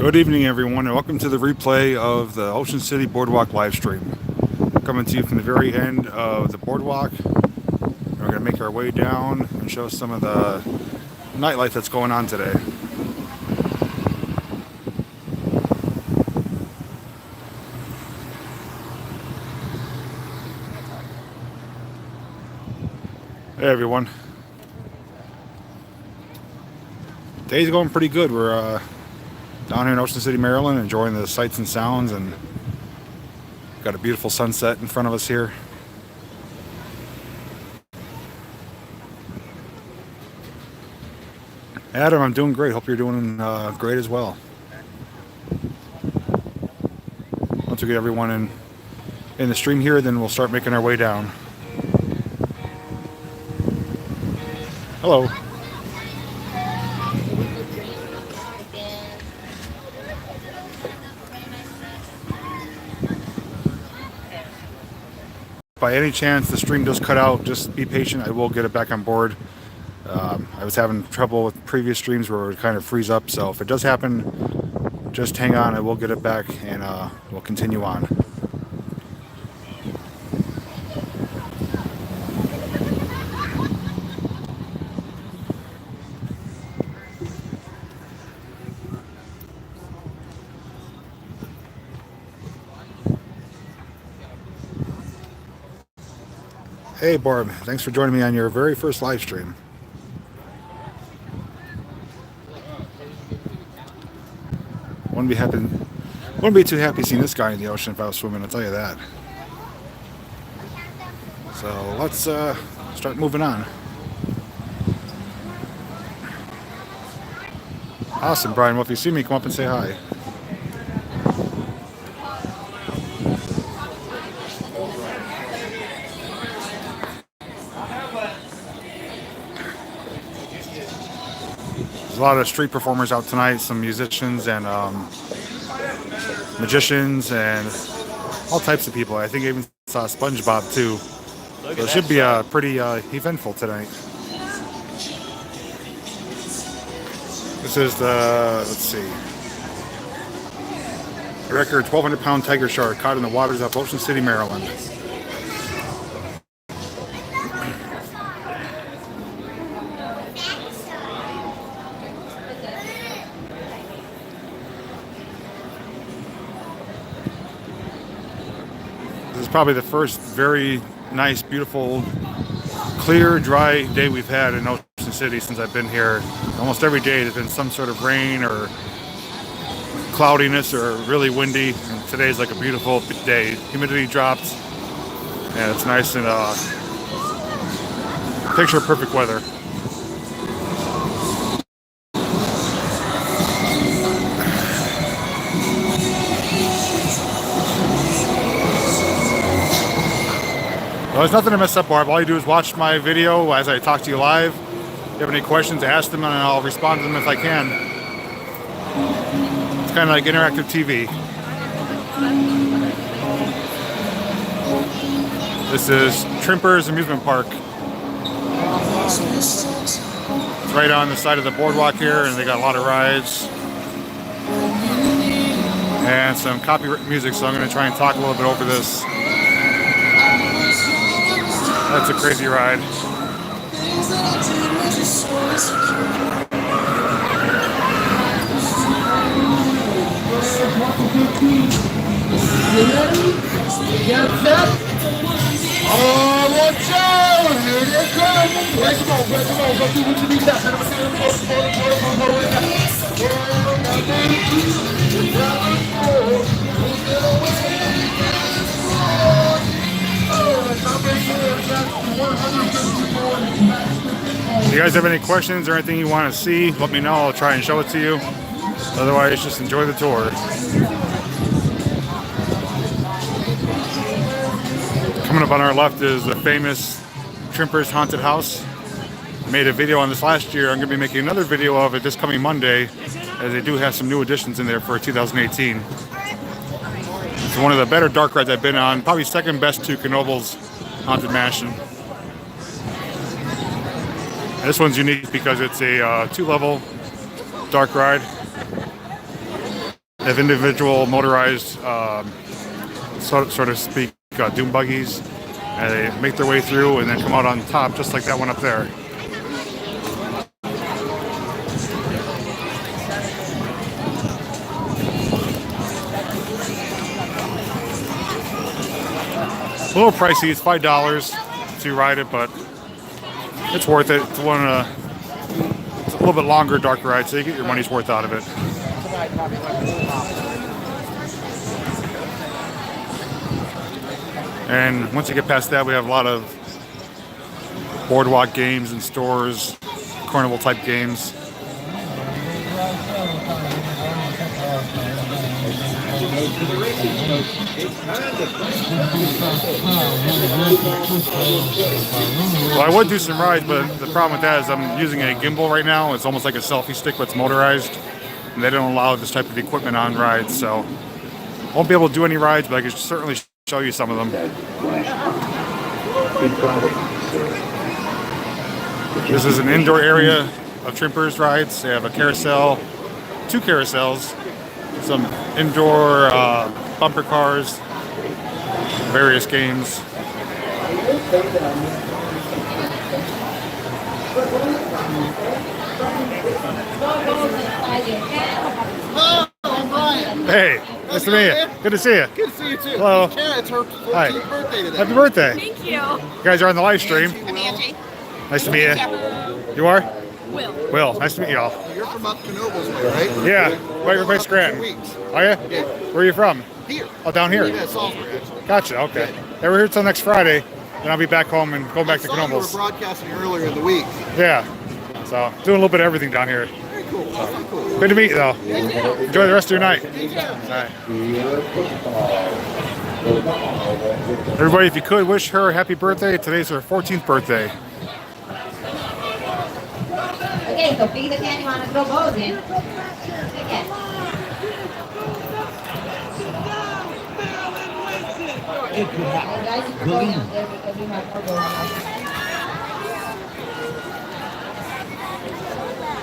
Good evening, everyone, and welcome to the replay of the Ocean City Boardwalk live stream. Coming to you from the very end of the boardwalk. We're going to make our way down and show some of the nightlife that's going on today. Hey, everyone. Day's going pretty good. We're down here in Ocean City, Maryland, enjoying the sights and sounds, and got a beautiful sunset in front of us here. Adam, I'm doing great. Hope you're doing great as well. Once we get everyone in the stream here, then we'll start making our way down. Hello. By any chance the stream does cut out, just be patient. I will get it back on board. I was having trouble with previous streams where it would kind of freeze up, so if it does happen, just hang on. I will get it back, and we'll continue on. Hey Barb, thanks for joining me on your very first live stream. Wouldn't be too happy seeing this guy in the ocean if I was swimming, I'll tell you that. So let's start moving on. Awesome, Brian. Well, if you see me, come up and say hi. There's a lot of street performers out tonight, some musicians and magicians and all types of people. I think I even saw SpongeBob too. So it should be pretty eventful tonight. This is the, let's see, record 1,200-pound tiger shark caught in the waters of Ocean City, Maryland. Probably the first very nice, beautiful, clear, dry day we've had in Ocean City since I've been here. Almost every day there's been some sort of rain or cloudiness or really windy, and today's like a beautiful day. Humidity dropped, and it's nice and picture perfect weather. Well, there's nothing to mess up, Barb. All you do is watch my video as I talk to you live. If you have any questions, ask them, and I'll respond to them if I can. It's kind of like interactive TV. This is Trimper's Amusement Park. It's right on the side of the boardwalk here, and they got a lot of rides and some copyright music, so I'm going to try and talk a little bit over this. That's a crazy ride. You ready? Get set. Oh, watch out! Here they come! Let's go, let's go. Go to the left. If you guys have any questions or anything you want to see, let me know. I'll try and show it to you. Otherwise, just enjoy the tour. Coming up on our left is the famous Trimper's Haunted House. I made a video on this last year. I'm going to be making another video of it this coming Monday, as they do have some new additions in there for 2018. It's one of the better dark rides I've been on, probably second best to Knoebel's Haunted Mansion. This one's unique because it's a two-level dark ride. They have individual motorized, so to speak, dune buggies. And they make their way through and then come out on top, just like that one up there. A little pricey, it's $5 to ride it, but it's worth it. It's it's a little bit longer, dark ride, so you get your money's worth out of it. And once you get past that, we have a lot of Boardwalk Games and stores, carnival type games. Well, I would do some rides, but the problem with that is I'm using a gimbal right now. It's almost like a selfie stick, but it's motorized. And they don't allow this type of equipment on rides, so I won't be able to do any rides, but I can certainly show you some of them. This is an indoor area of Tramper's rides. They have a carousel, 2 carousels, some indoor bumper cars, various games. Hey, nice to meet you. Good to see you. Good to see you too. Hello. Yeah, it's her 14th Hi. birthday today. Happy birthday. Thank you. You guys are on the live stream. I'm Angie. Nice to meet you. You are? Will. Will, nice to meet you all. You're from up Canova's way, right? Yeah, right by Scranton. 2 weeks. Are you? Yeah. Where are you from? Here. Oh, down here. Yeah, Salisbury actually. Gotcha, okay. Yeah, we're here till next Friday, then I'll be back home and go back to I saw you were Canova's. broadcasting earlier in the week. Yeah, so doing a little bit of everything down here. Very cool. Very cool. Good to meet you, though. Enjoy the rest of your night. All right. Everybody, if you could, wish her a happy birthday. Today's her 14th birthday. Okay, so feed the candy on and throw balls in. Again. Guys, you can go down there because we have more balls.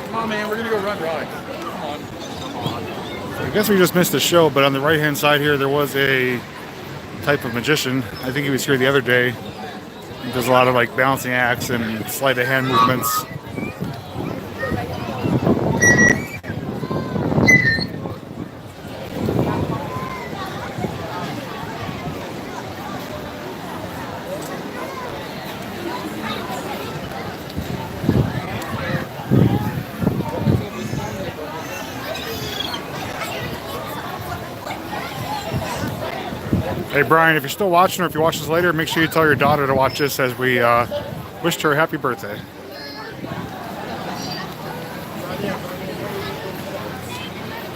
Come on, man. We're going to go run rides. Come on. I guess we just missed the show, but on the right-hand side here, there was a type of magician. I think he was here the other day. He does a lot of like balancing acts and sleight of hand movements. Hey Brian, if you're still watching or if you watch this later, make sure you tell your daughter to watch this as we wished her a happy birthday.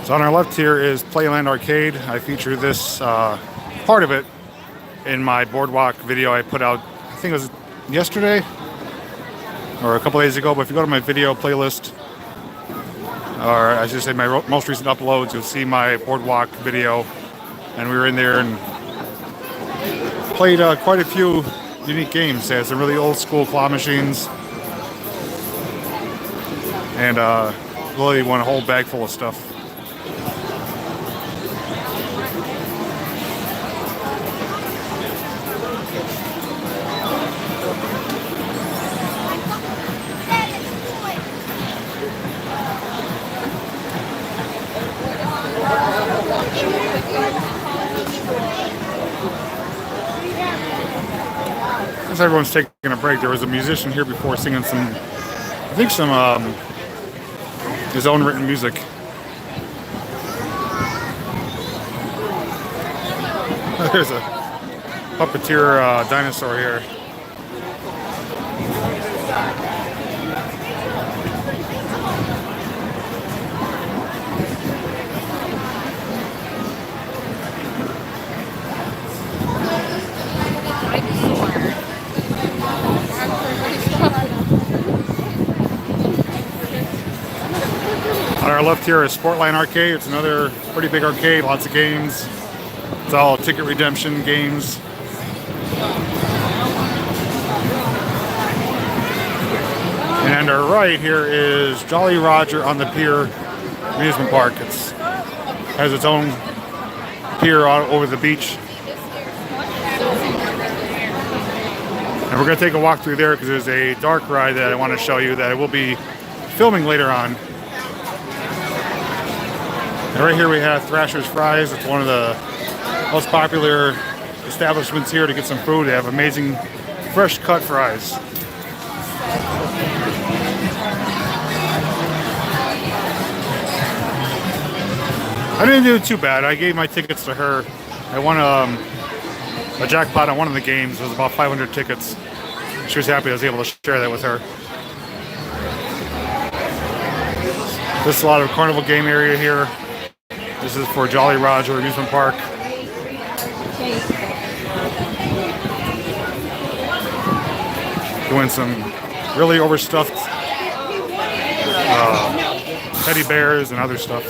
So on our left here is Playland Arcade. I feature this part of it in my Boardwalk video I put out, I think it was yesterday or a couple days ago, but if you go to my video playlist, or I should say my most recent uploads, you'll see my Boardwalk video, and we were in there and played quite a few unique games. They had some really old school claw machines and really won a whole bag full of stuff. As everyone's taking a break, there was a musician here before singing some, I think some his own written music. There's a puppeteer dinosaur here. On our left here is Sportline Arcade. It's another pretty big arcade, lots of games. It's all ticket redemption games. And our right here is Jolly Roger on the Pier Amusement Park. It's Has its own pier out over the beach. And we're going to take a walk through there because there's a dark ride that I want to show you that I will be filming later on. And right here we have Threshers Fries. It's one of the most popular establishments here to get some food. They have amazing fresh cut fries. I didn't do too bad. I gave my tickets to her. I won a jackpot on one of the games. It was about 500 tickets. She was happy I was able to share that with her. This is a lot of carnival game area here. This is for Jolly Roger Amusement Park. Doing some really overstuffed teddy bears and other stuff.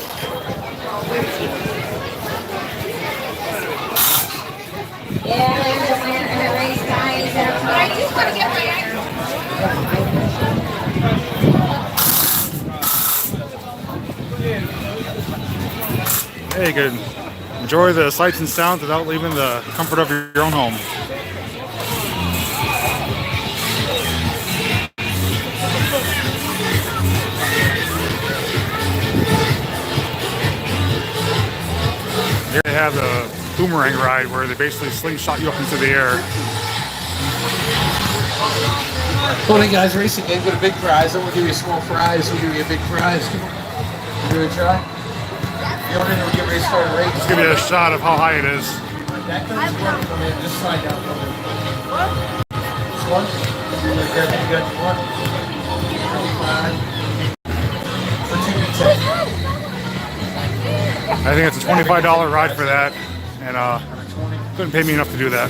Hey, you can enjoy the sights and sounds without leaving the comfort of your own home. Here they have the boomerang ride where they basically slingshot you up into the air. Come on, guys, racing game with a big prize. Then we'll give you a small prize. We'll give you a big prize. Come on. Give it a try. You don't even get ready to start a race. Let's give you a shot of how high it is. That comes one. Come in. Just slide down. Come in. This one. You got one. 25. For 2 I think it's a $25 ride for that, and couldn't pay me enough to do that.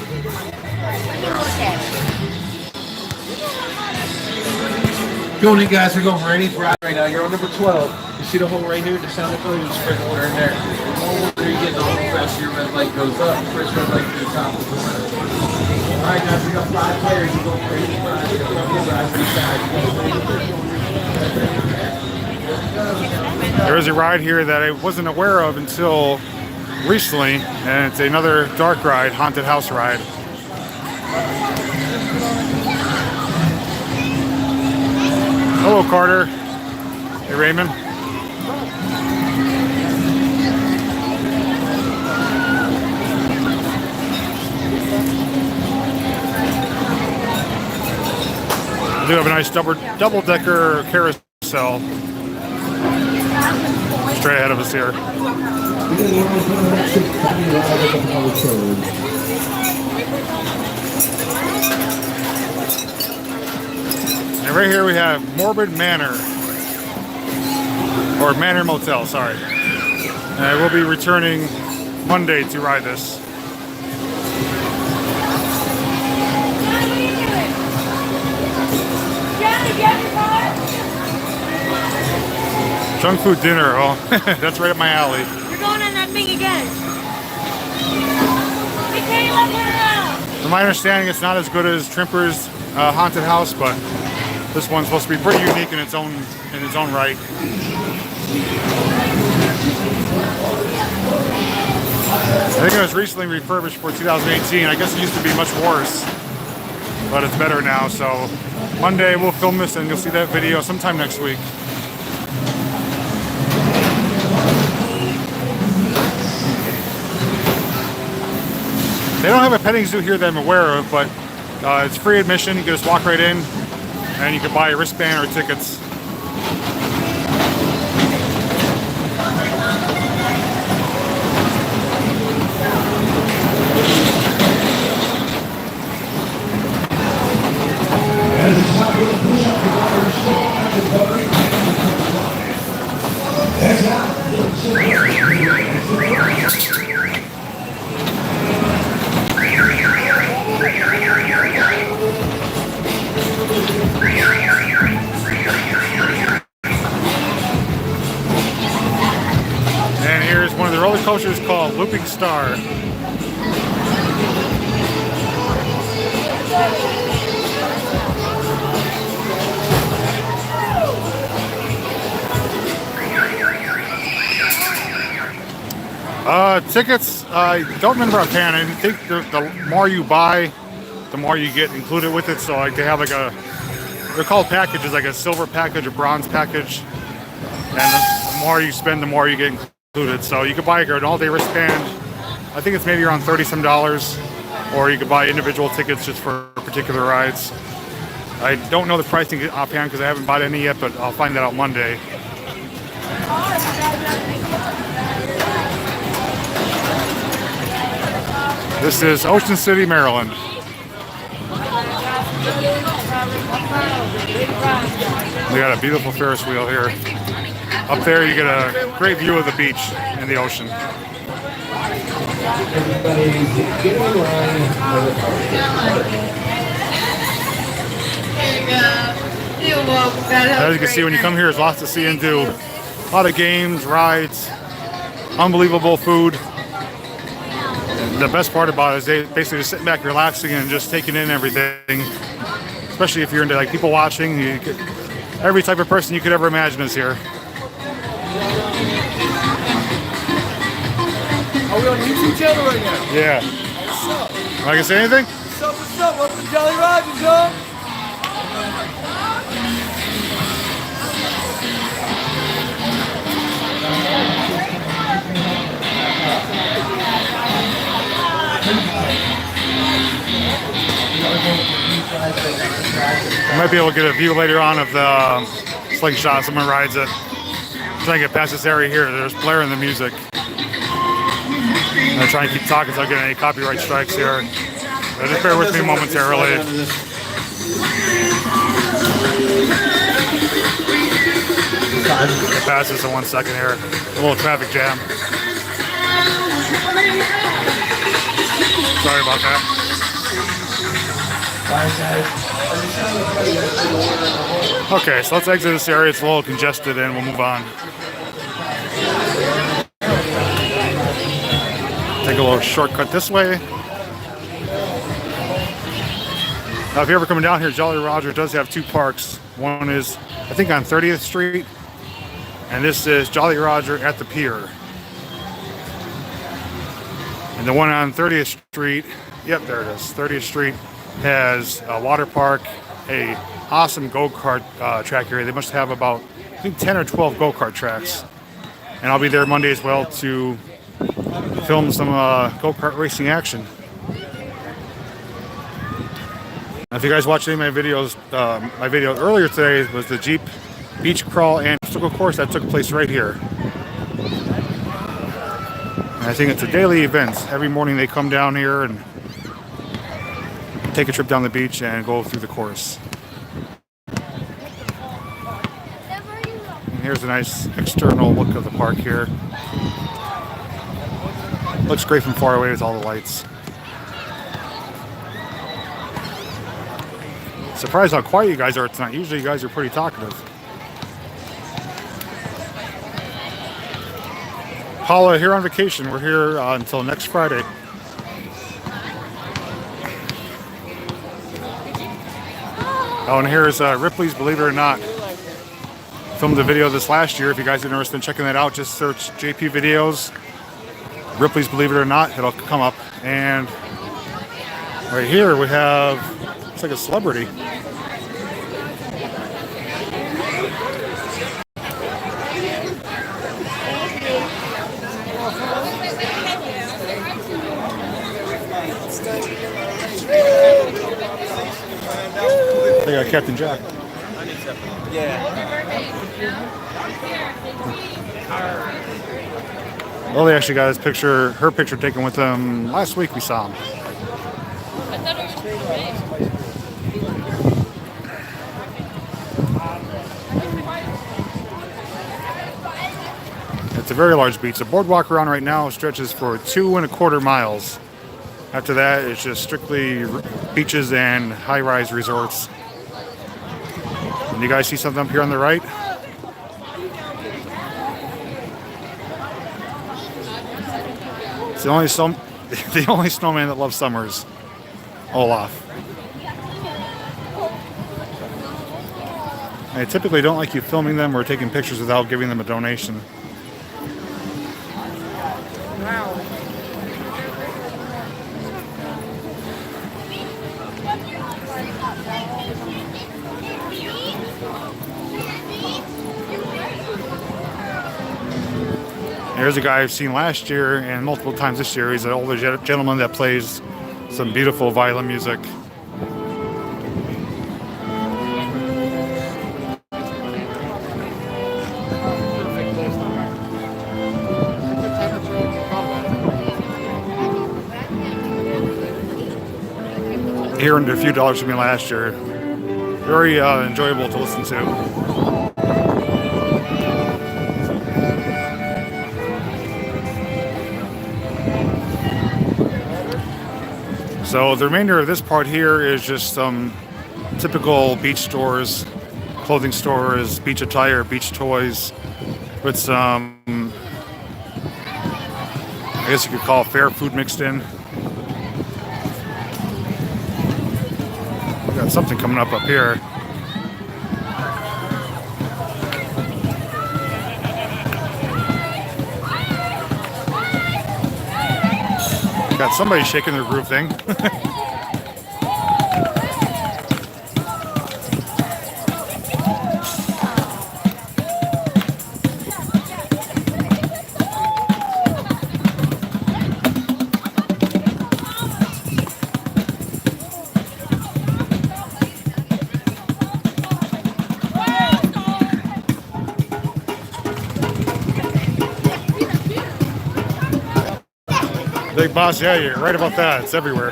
Go on, guys. We're going for any ride right now. You're on number 12. You see the hole right here? Just sound the phone and spread the water in there. The more water you get, the whole faster your red light goes up. First red light to the top of the winner. All right, guys. We got 5 players. You go for any ride. You got 5 guys on the side. There is a ride here that I wasn't aware of until recently, and it's another dark ride, haunted house ride. Hello, Carter. Hey, Raymond. We do have a nice double-decker carousel straight ahead of us here. And right here we have Morbid Manor, or Manor Motel, sorry. And I will be returning Monday to ride this. Junk food dinner, oh, that's right up my alley. You're going on that thing again. We can't let it out. From my understanding, it's not as good as Trimper's haunted house, but this one's supposed to be pretty unique in its own right. I think it was recently refurbished for 2018. I guess it used to be much worse, but it's better now. So Monday we'll film this and you'll see that video sometime next week. They don't have a petting zoo here that I'm aware of, but it's free admission. You can just walk right in and you can buy a wristband or tickets. And here's one of the roller coasters called Looping Star. Tickets, I don't remember offhand. I think the more you buy, the more you get included with it. So like they have like they're called packages, like a silver package, a bronze package. And the more you spend, the more you get included. So you could buy an all-day wristband. I think it's maybe around $30 some, or you could buy individual tickets just for particular rides. I don't know the pricing offhand because I haven't bought any yet, but I'll find that out Monday. This is Ocean City, Maryland. We got a beautiful Ferris wheel here. Up there you get a great view of the beach and the ocean. As you can see, when you come here, there's lots to see and do. A lot of games, rides, unbelievable food. The best part about it is they basically just sitting back, relaxing, and just taking in everything. Especially if you're into like people watching, every type of person you could ever imagine is here. Are we on YouTube channel right now? Yeah. What's up? Am I gonna say anything? What's up? What's up? Welcome to Jolly Rogers, y'all. You might be able to get a view later on of the slingshot. Someone rides it. Trying to get past this area here. There's blaring the music. I'm gonna try and keep talking so I don't get any copyright strikes here. But just bear with me momentarily. Get past this in 1 second here. A little traffic jam. Sorry about that. Okay, so let's exit this area. It's a little congested and we'll move on. Take a little shortcut this way. Now, if you're ever coming down here, Jolly Roger does have two parks. One is, I think, on 30th Street, and this is Jolly Roger at the Pier. And the one on 30th Street, yep, there it is. 30th Street has a water park, a awesome go-kart track area. They must have about, I think, 10 or 12 go-kart tracks. And I'll be there Monday as well to film some go-kart racing action. Now, if you guys watched any of my videos, my video earlier today was the Jeep beach crawl and obstacle course that took place right here. And I think it's a daily event. Every morning they come down here and take a trip down the beach and go through the course. And here's a nice external look of the park here. Looks great from far away with all the lights. Surprised how quiet you guys are tonight. Usually you guys are pretty talkative. Paula here on vacation. We're here until next Friday. Oh, and here's Ripley's Believe It or Not. Filmed a video of this last year. If you guys are interested in checking that out, just search JPVideos. Ripley's Believe It or Not. It'll come up. And right here we have, it's like a celebrity. They got Captain Jack. Well, they actually got his picture, her picture taken with him last week. We saw him. It's a very large beach. The boardwalk we're on right now stretches for 2.25 miles. After that, it's just strictly beaches and high-rise resorts. And you guys see something up here on the right? It's the only snowman that loves summers. Olaf. I typically don't like you filming them or taking pictures without giving them a donation. Here's a guy I've seen last year and multiple times this year. He's an older gentleman that plays some beautiful violin music. He earned a few dollars from me last year. Very enjoyable to listen to. So the remainder of this part here is just some typical beach stores, clothing stores, beach attire, beach toys, with some, I guess you could call it fair food mixed in. We got something coming up here. Got somebody shaking their groove thing. Big boss, yeah, you're right about that. It's everywhere.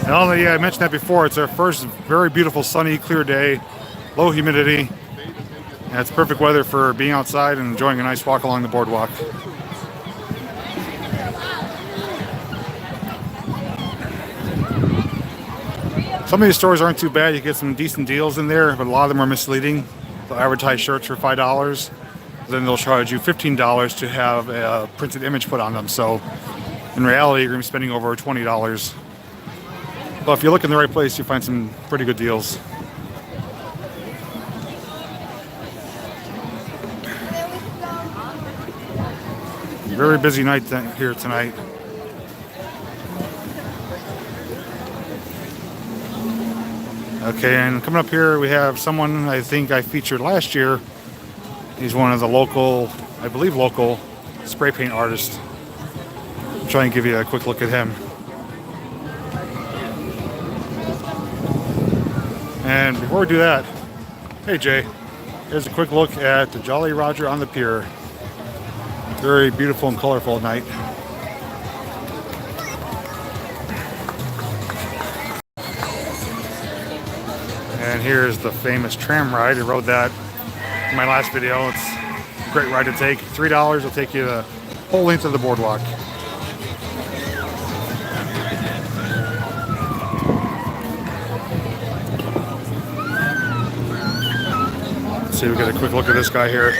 And only, I mentioned that before, it's our first very beautiful sunny, clear day, low humidity. And it's perfect weather for being outside and enjoying a nice walk along the boardwalk. Some of these stores aren't too bad. You get some decent deals in there, but a lot of them are misleading. They'll advertise shirts for $5, then they'll charge you $15 to have a printed image put on them. So in reality, you're going to be spending over $20. But if you look in the right place, you find some pretty good deals. Very busy night here tonight. Okay, and coming up here we have someone I think I featured last year. He's one of the local, I believe local, spray paint artists. I'll try and give you a quick look at him. And before we do that, hey Jay, here's a quick look at the Jolly Roger on the pier. Very beautiful and colorful at night. And here's the famous Tram Ride. I rode that in my last video. It's a great ride to take. $3 will take you the whole length of the boardwalk. Let's see, we get a quick look at this guy here.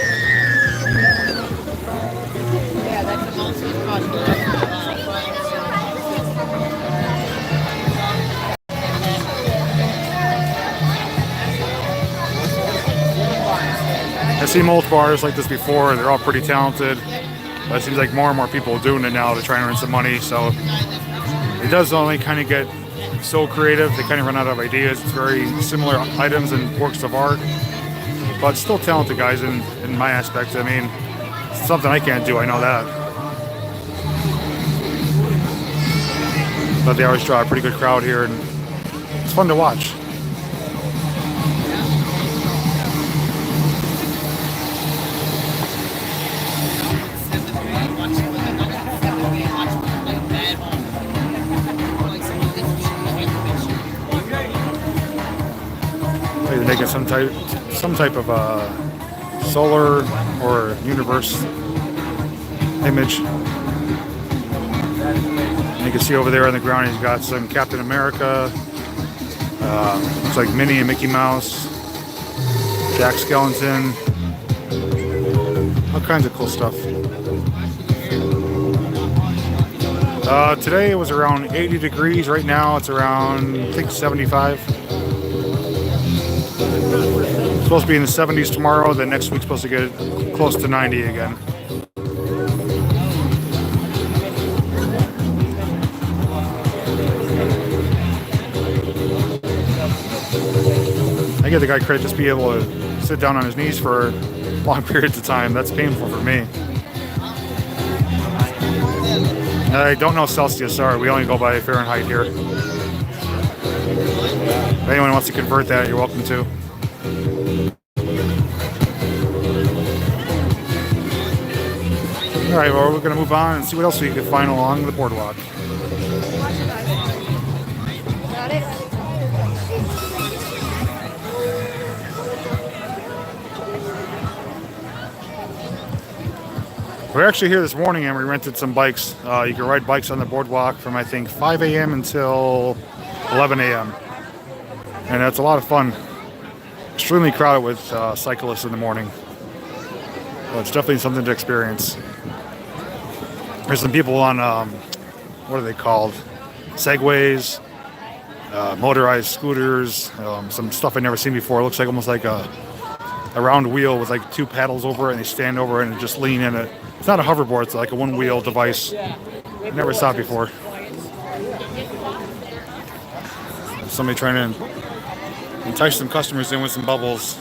I've seen multiple artists like this before. They're all pretty talented, but it seems like more and more people are doing it now to try and earn some money. So it does only kind of get so creative. They kind of run out of ideas. It's very similar items and works of art, but still talented guys in my aspect. I mean, it's something I can't do. I know that. But they always draw a pretty good crowd here, and it's fun to watch. They're making some type of solar or universe image. And you can see over there on the ground he's got some Captain America. Looks like Minnie and Mickey Mouse, Jack Skellington, all kinds of cool stuff. Today it was around 80 degrees. Right now it's around, I think, 75. Supposed to be in the 70s tomorrow. Then next week's supposed to get close to 90 again. I give the guy credit just be able to sit down on his knees for long periods of time. That's painful for me. I don't know Celsius, sorry. We only go by Fahrenheit here. If anyone wants to convert that, you're welcome to. Alright, well, we're going to move on and see what else we can find along the boardwalk. Got it? We're actually here this morning and we rented some bikes. You can ride bikes on the boardwalk from, I think, 5 a.m. until 11 a.m. And that's a lot of fun. Extremely crowded with cyclists in the morning. Well, it's definitely something to experience. There's some people on, what are they called? Segways, motorized scooters, some stuff I've never seen before. It looks like almost like a round wheel with like two paddles over it, and they stand over it and just lean in it. It's not a hoverboard, it's like a one-wheel device. Never saw it before. Somebody trying to entice some customers in with some bubbles.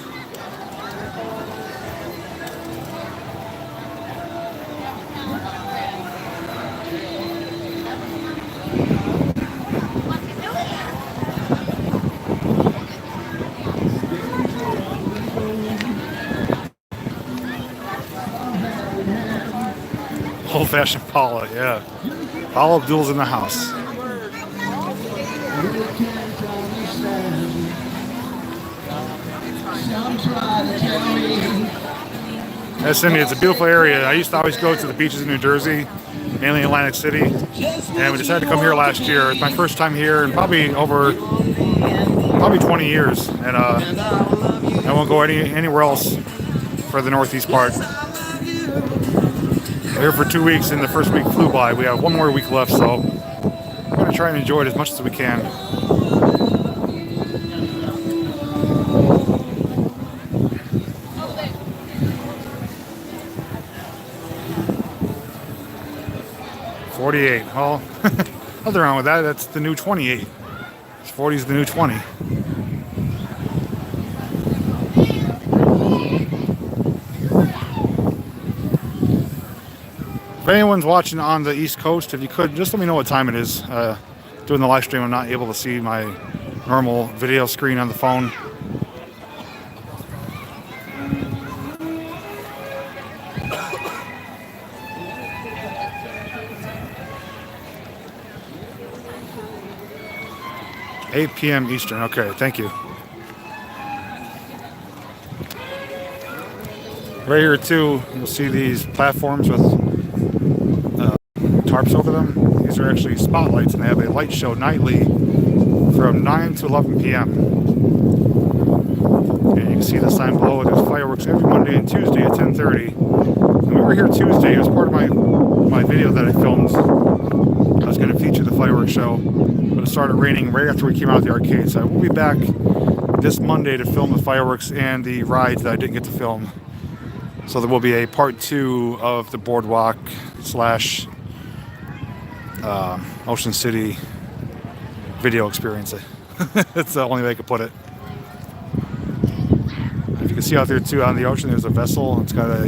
Old-fashioned Paula, yeah. Paula Abdul's in the house. Yes, Cindy, it's a beautiful area. I used to always go to the beaches in New Jersey, mainly Atlantic City, and we decided to come here last year. It's my first time here in probably 20 years, and I won't go anywhere else for the northeast part. We're here for 2 weeks, and the first week flew by. We have one more week left, so we're going to try and enjoy it as much as we can. $48. Well, nothing wrong with that. That's the new 28. 40 is the new 20. If anyone's watching on the East Coast, if you could, just let me know what time it is. Doing the live stream, I'm not able to see my normal video screen on the phone. $8 p.m. Eastern. Okay, thank you. Right here too, you'll see these platforms with tarps over them. These are actually spotlights, and they have a light show nightly from 9 to 11 p.m. And you can see the sign below. There's fireworks every Monday and Tuesday at 10:30. And we were here Tuesday. It was part of my video that I filmed. I was going to feature the fireworks show, but it started raining right after we came out of the arcade. So I will be back this Monday to film the fireworks and the rides that I didn't get to film. So there will be a part 2 of the boardwalk / Ocean City video experience. That's the only way I could put it. If you can see out there too on the ocean, there's a vessel. It's got a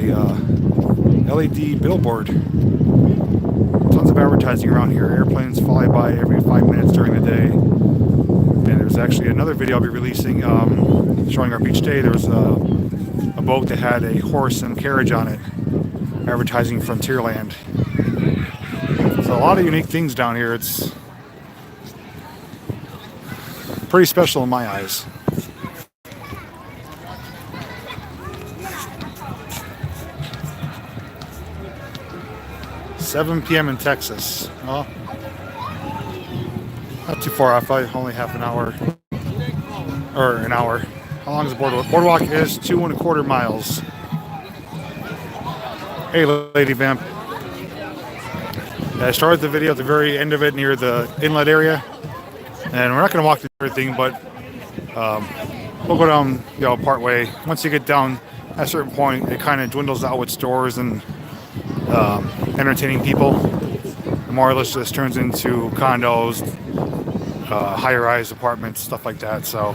LED billboard. Tons of advertising around here. Airplanes fly by every 5 minutes during the day. And there's actually another video I'll be releasing showing our beach day. There was a boat that had a horse and carriage on it, advertising Frontierland. So a lot of unique things down here. It's pretty special in my eyes. $7 p.m. in Texas. Well, not too far off. Only half an hour or an hour. How long is the boardwalk? Boardwalk is 2¼ miles. Hey, Lady Vamp. I started the video at the very end of it near the inlet area, and we're not going to walk through everything, but we'll go down, you know, part way. Once you get down at a certain point, it kind of dwindles out with stores and entertaining people. More or less just turns into condos, high-rise apartments, stuff like that. So,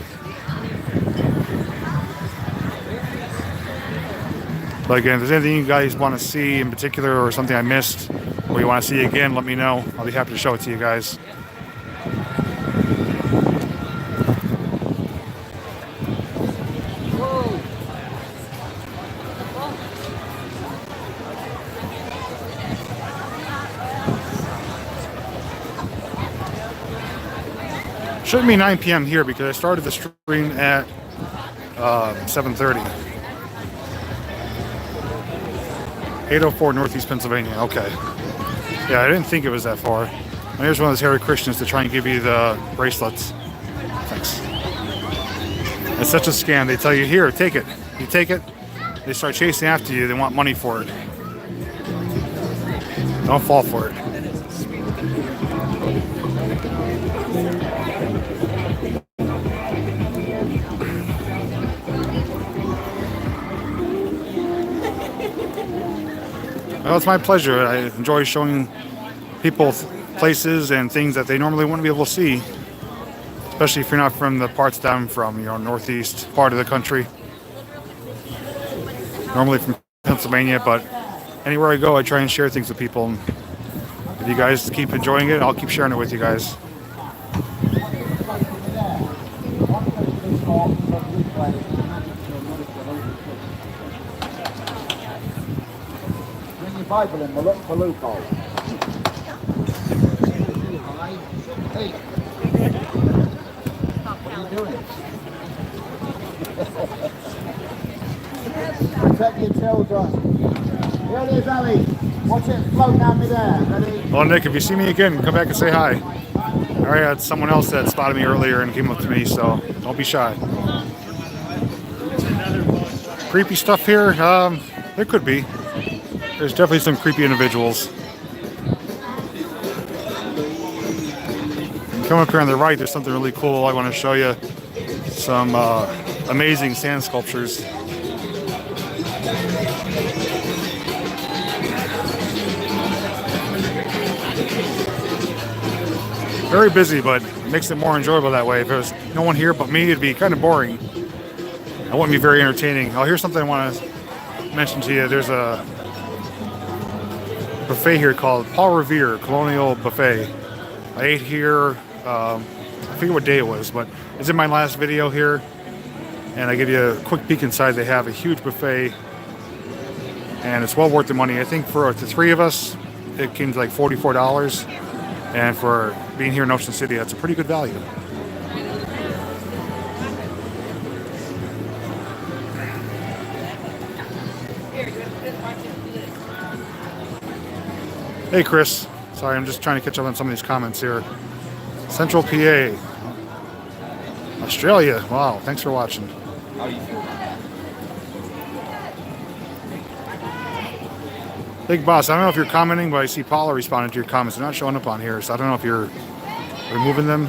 but again, if there's anything you guys want to see in particular or something I missed or you want to see again, let me know. I'll be happy to show it to you guys. Shouldn't be 9 p.m. here because I started the stream at 7:30. 804 Northeast Pennsylvania. Okay. Yeah, I didn't think it was that far. And here's one of those hairy Christians to try and give you the bracelets. Thanks. It's such a scam. They tell you, here, take it. You take it, they start chasing after you. They want money for it. Don't fall for it. Well, it's my pleasure. I enjoy showing people places and things that they normally wouldn't be able to see, especially if you're not from the parts that I'm from, you know, northeast part of the country. Normally from Pennsylvania, but anywhere I go, I try and share things with people. If you guys keep enjoying it, I'll keep sharing it with you guys. Bible and look for loopholes. Hey, what are you doing? Protect your children. Here it is, Ali. Watch it float down me there. Ready? Well, Nick, if you see me again, come back and say hi. All right, that's someone else that spotted me earlier and came up to me, so don't be shy. Creepy stuff here? There could be. There's definitely some creepy individuals. Come up here on the right, there's something really cool. I want to show you some amazing sand sculptures. Very busy, but it makes it more enjoyable that way. If there was no one here but me, it'd be kind of boring. It wouldn't be very entertaining. Oh, here's something I want to mention to you. There's a buffet here called Paul Revere Colonial Buffet. I ate here, I forget what day it was, but it's in my last video here. And I give you a quick peek inside. They have a huge buffet and it's well worth the money. I think for the three of us, it came to like $44. And for being here in Ocean City, that's a pretty good value. Hey Chris, sorry, I'm just trying to catch up on some of these comments here. Central PA, Australia, wow, thanks for watching. Big Boss, I don't know if you're commenting, but I see Paula responding to your comments. They're not showing up on here, so I don't know if you're removing them.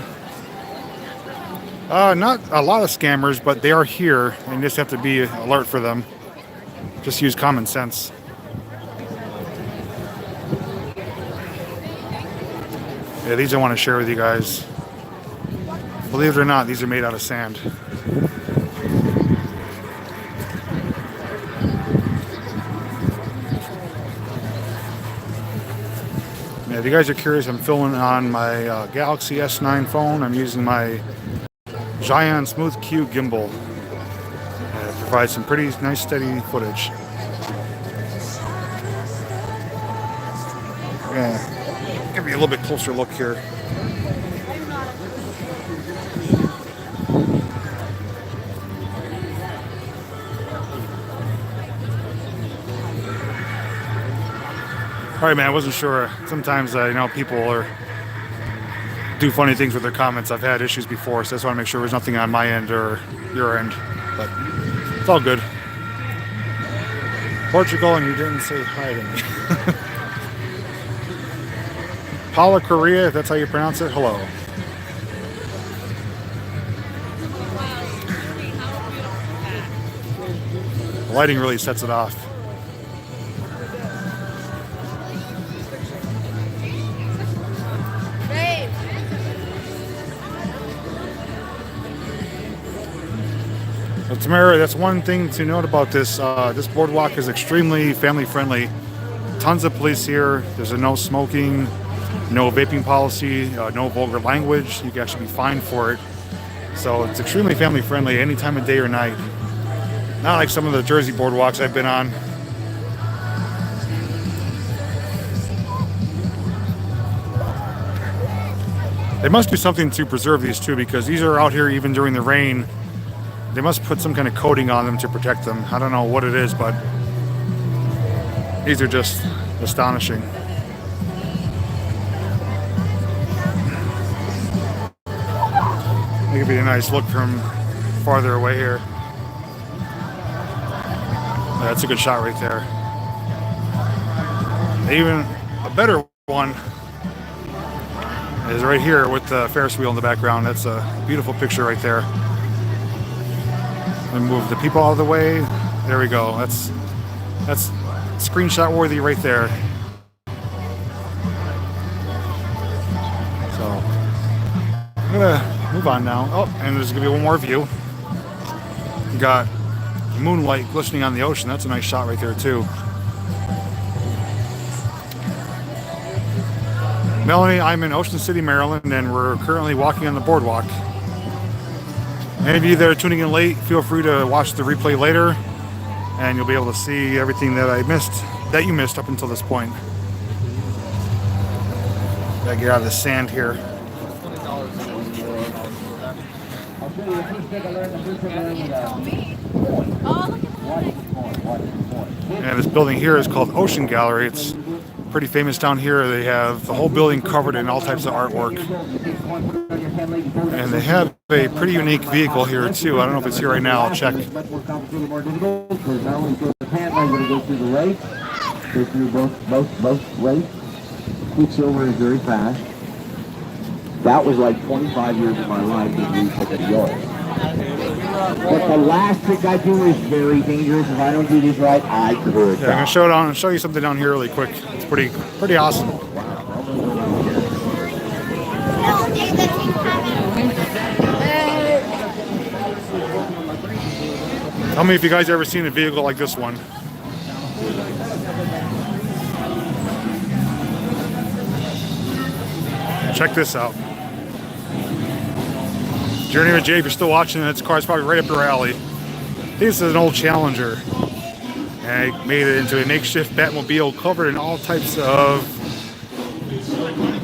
Not a lot of scammers, but they are here, and you just have to be alert for them. Just use common sense. Yeah, these I want to share with you guys. Believe it or not, these are made out of sand. Yeah, if you guys are curious, I'm filming on my Galaxy S9 phone. I'm using my Giant Smooth Q gimbal. It provides some pretty nice steady footage. Yeah. Give me a little bit closer look here. All right, man, I wasn't sure. Sometimes, people do funny things with their comments. I've had issues before, so I just want to make sure there's nothing on my end or your end. But it's all good. Portugal, and you didn't say hi to me. Paula Korea, if that's how you pronounce it, hello. The lighting really sets it off. Well, Tamara, that's one thing to note about this. This boardwalk is extremely family friendly. Tons of police here. There's a no smoking, no vaping policy, no vulgar language. You can actually be fined for it. So it's extremely family friendly any time of day or night. Not like some of the Jersey boardwalks I've been on. They must do something to preserve these too, because these are out here even during the rain. They must put some kind of coating on them to protect them. I don't know what it is, but these are just astonishing. It could be a nice look from farther away here. That's a good shot right there. Even a better one is right here with the Ferris wheel in the background. That's a beautiful picture right there. And move the people out of the way. There we go. That's screenshot worthy right there. So I'm gonna move on now. Oh, and there's gonna be one more view. You got moonlight glistening on the ocean. That's a nice shot right there too. Melanie, I'm in Ocean City, Maryland, and we're currently walking on the boardwalk. Any of you that are tuning in late, feel free to watch the replay later, and you'll be able to see everything that you missed up until this point. Gotta get out of the sand here. And this building here is called Ocean Gallery. It's pretty famous down here. They have the whole building covered in all types of artwork. And they have a pretty unique vehicle here too. I don't know if it's here right now. I'll check. Go through both ways. Quicksilver is very fast. That was like 25 years of my life that we took to yours. But the last trick I do is very dangerous. If I don't do this right, I could. Yeah, I'm gonna show you something down here really quick. It's pretty awesome. Tell me if you guys ever seen a vehicle like this one. Check this out. Journey with Jay, if you're still watching, this car is probably right up your alley. This is an old Challenger. And I made it into a makeshift Batmobile covered in all types of,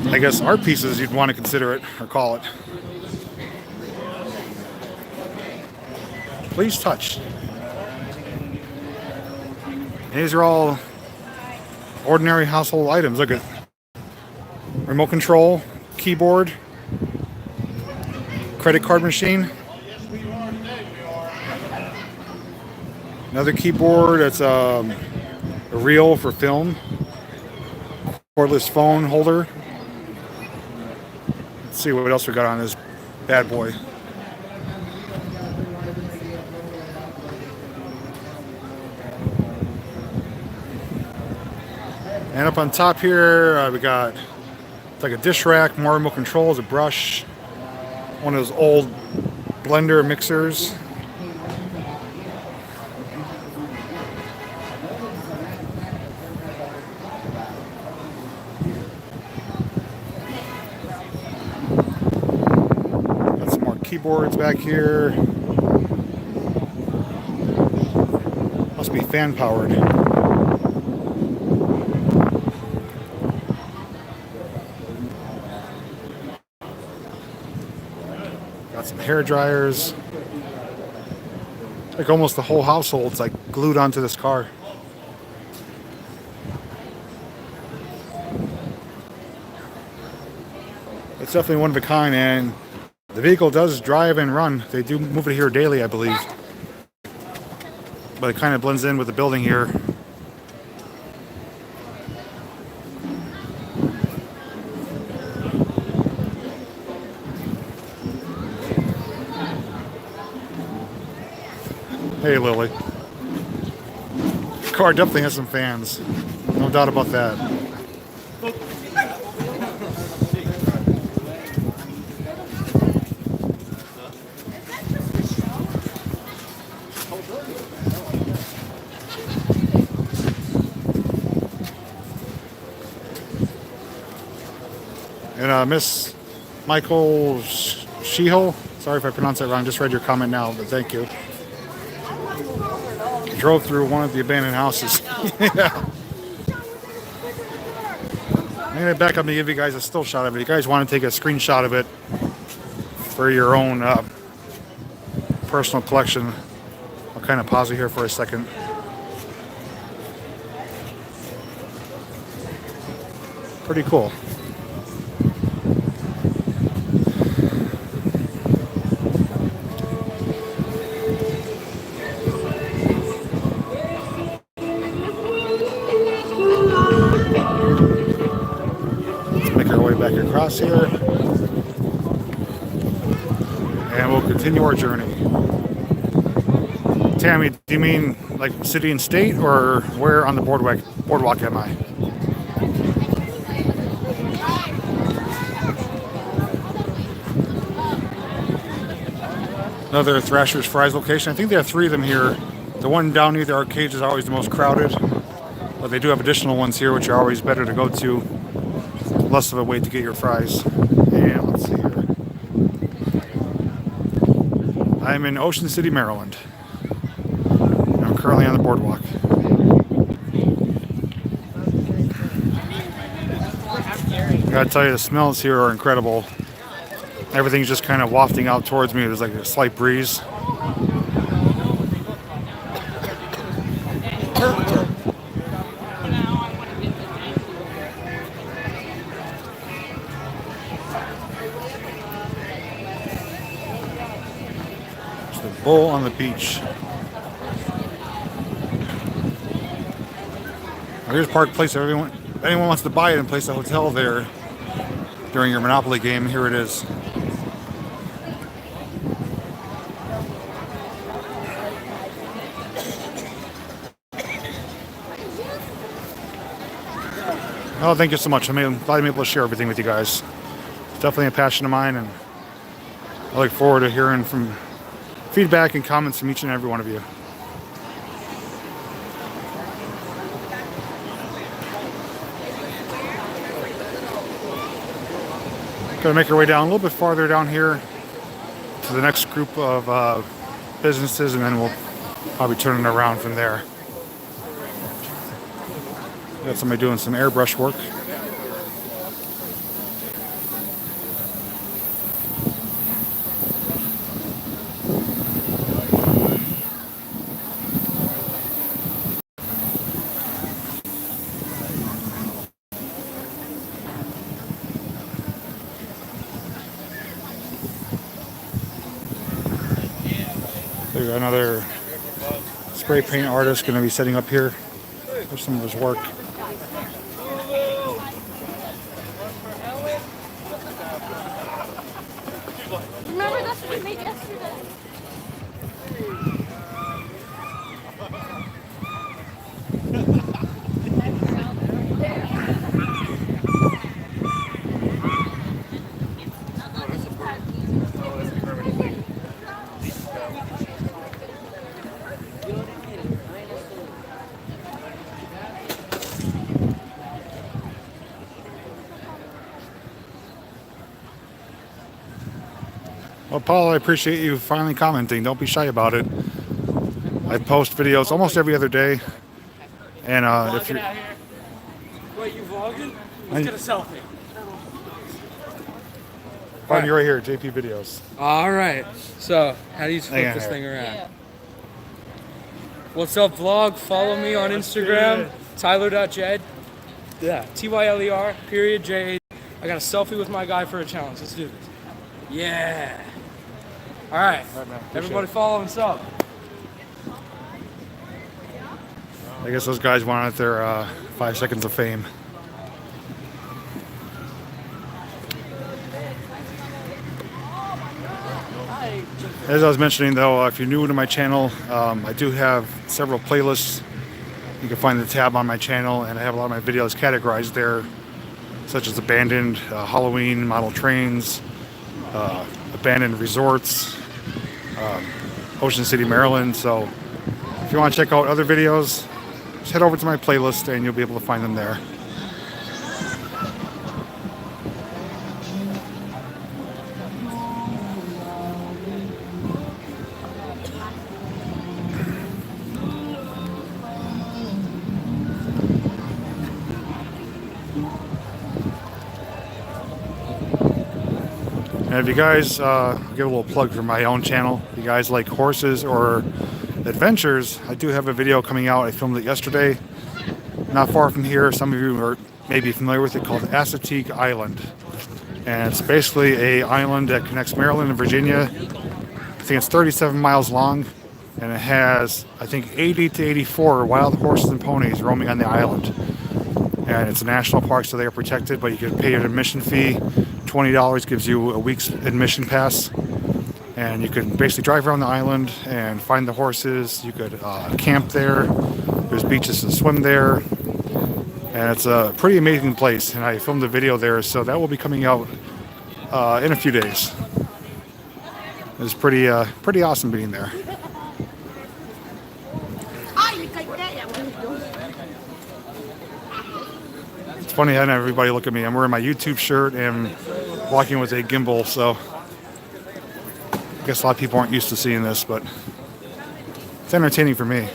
I guess, art pieces you'd want to consider it or call it. Please touch. These are all ordinary household items. Look at remote control, keyboard, credit card machine. Another keyboard that's a reel for film. Cordless phone holder. Let's see what else we got on this bad boy. And up on top here, we got it's like a dish rack, more remote controls, a brush, one of those old blender mixers. Got some more keyboards back here. Must be fan powered. Some hair dryers. Like almost the whole household's like glued onto this car. It's definitely one of a kind, and the vehicle does drive and run. They do move it here daily, I believe. But it kind of blends in with the building here. Hey, Lily. Car definitely has some fans. No doubt about that. And Miss Michael Sheeho, sorry if I pronounced that wrong, just read your comment now, but thank you. Drove through one of the abandoned houses. Yeah. I'm going to back up and give you guys a still shot of it. If you guys want to take a screenshot of it for your own personal collection, I'll kind of pause it here for a second. Pretty cool. Back across here, and we'll continue our journey. Tammy, do you mean like city and state, or where on the boardwalk am I? Another Threshers Fries location. I think they have 3 of them here. The one down near the arcades is always the most crowded, but they do have additional ones here, which are always better to go to. Less of a wait to get your fries. And let's see here. I'm in Ocean City, Maryland. I'm currently on the boardwalk. I gotta tell you, the smells here are incredible. Everything's just kind of wafting out towards me. There's like a slight breeze. Bowl on the beach. Now here's Park Place. If anyone wants to buy it and place a hotel there during your Monopoly game, here it is. Oh, thank you so much. I'm glad I'm able to share everything with you guys. It's definitely a passion of mine, and I look forward to hearing from feedback and comments from each and every one of you. Gonna make our way down a little bit farther down here to the next group of businesses, and then we'll probably turn it around from there. Got somebody doing some airbrush work. We got another spray paint artist going to be setting up here for some of his work. Remember, that's what we made yesterday. Well, Paul, I appreciate you finally commenting. Don't be shy about it. I post videos almost every other day. And if you're... Wait, you vlogging? Let's get a selfie. Find you right here, JPVideos. All right. So, how do you flip this thing around? Yeah. What's up, vlog? Follow me on Instagram, Tyler.Jed. Yeah, Tyler, period, J. I got a selfie with my guy for a challenge. Let's do this. Yeah. All right. Everybody follow and sub. I guess those guys wanted their 5 seconds of fame. As I was mentioning though, if you're new to my channel, I do have several playlists. You can find the tab on my channel, and I have a lot of my videos categorized there, such as abandoned Halloween model trains, abandoned resorts, Ocean City, Maryland. So if you want to check out other videos, just head over to my playlist and you'll be able to find them there. And if you guys, give a little plug for my own channel. If you guys like horses or adventures, I do have a video coming out. I filmed it yesterday, not far from here. Some of you are maybe familiar with it, called Assateague Island. And it's basically a island that connects Maryland and Virginia. I think it's 37 miles long, and it has, I think, 80 to 84 wild horses and ponies roaming on the island. And it's a national park, so they are protected, but you can pay an admission fee. $20 gives you a week's admission pass, and you can basically drive around the island and find the horses. You could camp there. There's beaches to swim there, and it's a pretty amazing place. And I filmed a video there, so that will be coming out in a few days. It's pretty awesome being there. It's funny having everybody look at me. I'm wearing my YouTube shirt and walking with a gimbal, so I guess a lot of people aren't used to seeing this, but it's entertaining for me.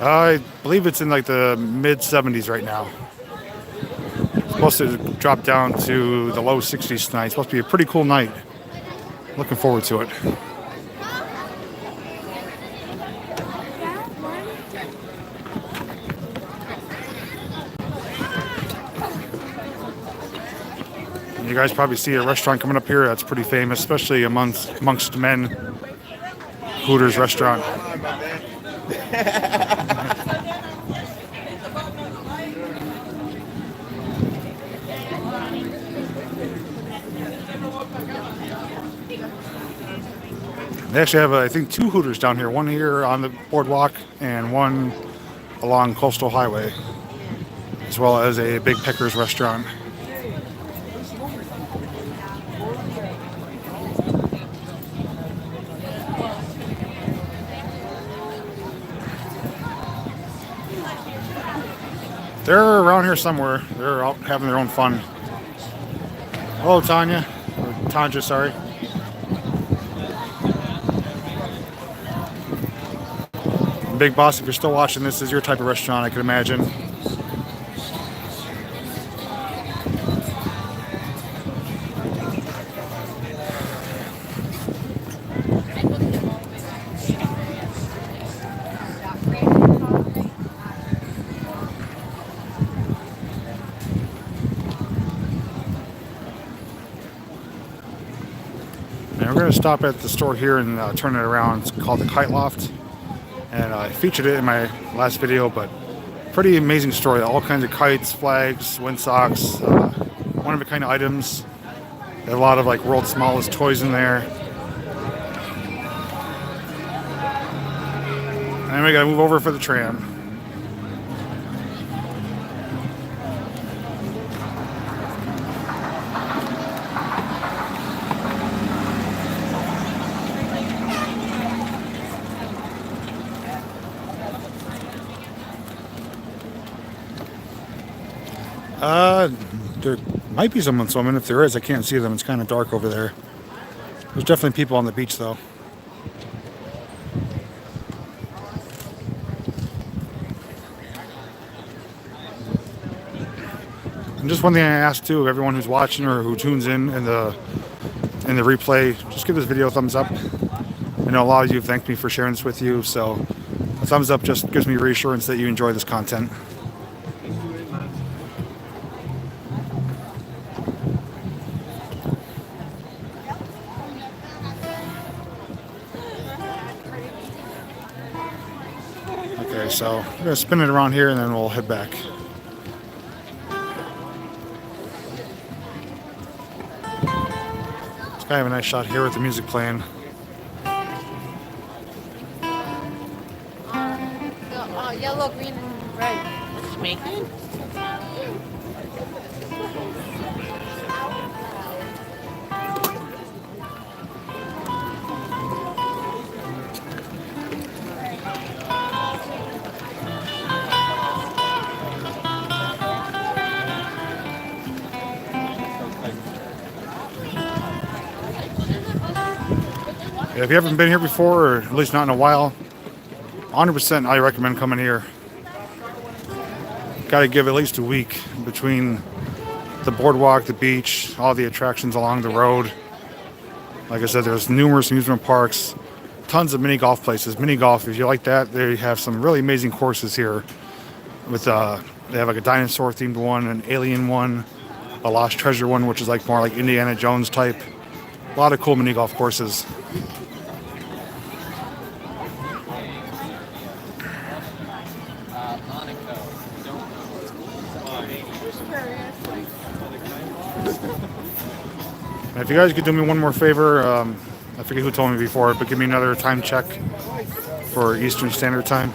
I believe it's in like the mid 70s right now. It's supposed to drop down to the low 60s tonight. It's supposed to be a pretty cool night. Looking forward to it. You guys probably see a restaurant coming up here that's pretty famous, especially amongst men. Hooters Restaurant. They actually have, I think, 2 Hooters down here. One here on the boardwalk and one along Coastal Highway, as well as a Big Pecker's restaurant. They're around here somewhere. They're out having their own fun. Hello, Tanya. Or Tanja, sorry. Big Boss, if you're still watching, this is your type of restaurant, I could imagine. Now we're going to stop at the store here and turn it around. It's called the Kite Loft. And I featured it in my last video, but pretty amazing store. All kinds of kites, flags, windsogs, one-of-a-kind items. A lot of like world's smallest toys in there. And then we gotta move over for the tram. There might be someone swimming. If there is, I can't see them. It's kind of dark over there. There's definitely people on the beach, though. And just one thing I ask too, everyone who's watching or who tunes in the replay, just give this video a thumbs up. I know a lot of you have thanked me for sharing this with you, so a thumbs up just gives me reassurance that you enjoy this content. so we're going to spin it around here and then we'll head back. It's kind of a nice shot here with the music playing. Yellow, green, and red. Making? If you haven't been here before, or at least not in a while, 100% I recommend coming here. Got to give at least a week between the boardwalk, the beach, all the attractions along the road. Like I said, there's numerous amusement parks, tons of mini golf places. Mini golf, if you like that, they have some really amazing courses here. With they have like a dinosaur themed one, an alien one, a lost treasure one, which is like more like Indiana Jones type. A lot of cool mini golf courses. If you guys could do me one more favor, I forget who told me before, but give me another time check for Eastern Standard Time.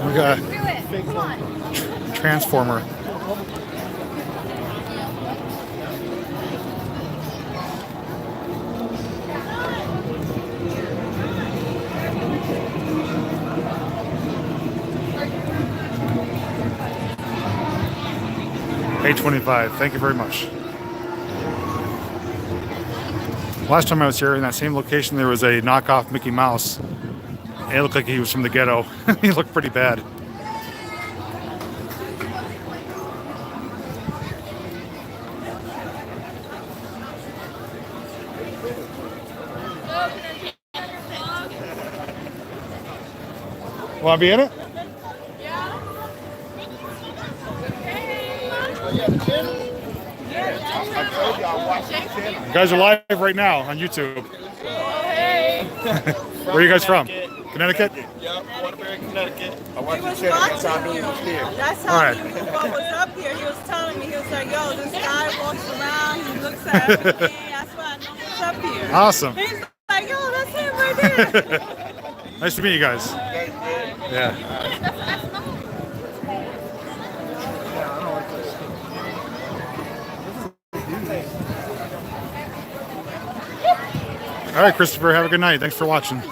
We got Transformer. $8.25. Thank you very much. Last time I was here in that same location, there was a knockoff Mickey Mouse. And it looked like he was from the ghetto. He looked pretty bad. Want to be in it? You guys are live right now on YouTube. Where are you guys from? Connecticut? Yeah, Waterbury, Connecticut. I watched He was the channel. That's how I watching knew you. he was here. That's All how right. he knew what was up here. He was telling me, he was like, yo, this guy walks around, he looks at everything. That's why I know what's up here. Awesome. He's like, yo, that's him right there. Nice to meet you guys. Yeah. All right, Christopher, have a good night. Thanks for watching.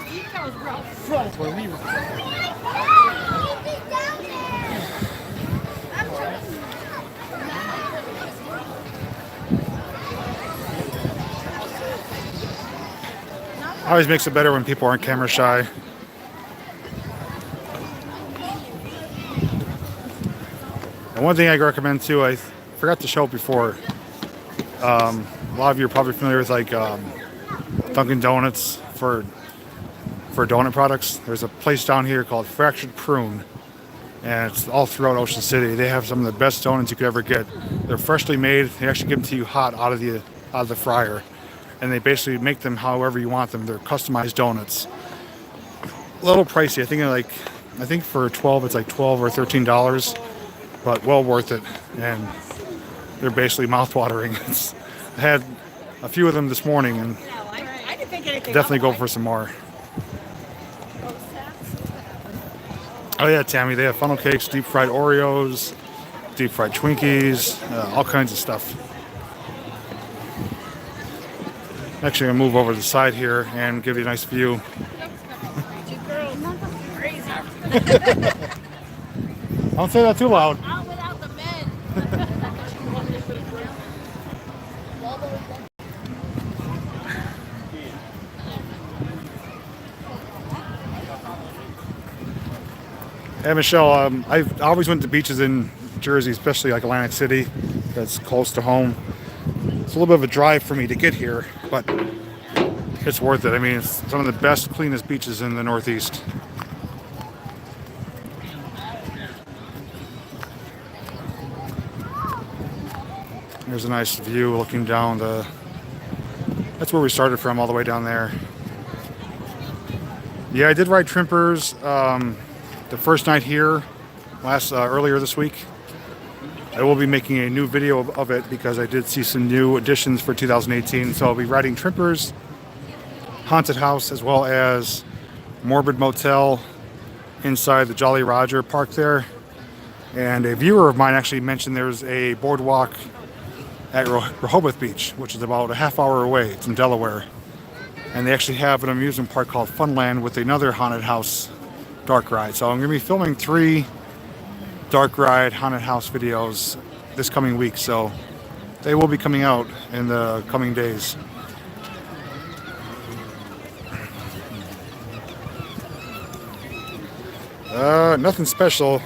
Always makes it better when people aren't camera shy. And one thing I recommend too, I forgot to show it before. A lot of you are probably familiar with like Dunkin' Donuts for donut products. There's a place down here called Fractured Prune, and it's all throughout Ocean City. They have some of the best donuts you could ever get. They're freshly made. They actually give them to you hot out of the fryer, and they basically make them however you want them. They're customized donuts. A little pricey. I think for 12 it's like $12 or $13, but well worth it. And they're basically mouth-watering. I had a few of them this morning, and definitely go for some more. Oh yeah, Tammy, they have funnel cakes, deep fried Oreos, deep fried Twinkies, all kinds of stuff. Actually, I'm gonna move over to the side here and give you a nice view. Don't say that too loud. Out without the men. Hey Michelle, I always went to beaches in Jersey, especially like Atlantic City. That's close to home. It's a little bit of a drive for me to get here, but it's worth it. I mean, it's some of the best, cleanest beaches in the Northeast. There's a nice view looking down the... That's where we started from, all the way down there. Yeah, I did ride Trimpers the first night here, earlier this week. I will be making a new video of it because I did see some new additions for 2018. So I'll be riding Trimpers, Haunted House, as well as Morbid Motel inside the Jolly Roger Park there. And a viewer of mine actually mentioned there's a boardwalk at Rehoboth Beach, which is about a half hour away. It's in Delaware. And they actually have an amusement park called Funland with another haunted house dark ride. So I'm going to be filming 3 dark ride haunted house videos this coming week. So they will be coming out in the coming days. Nothing special.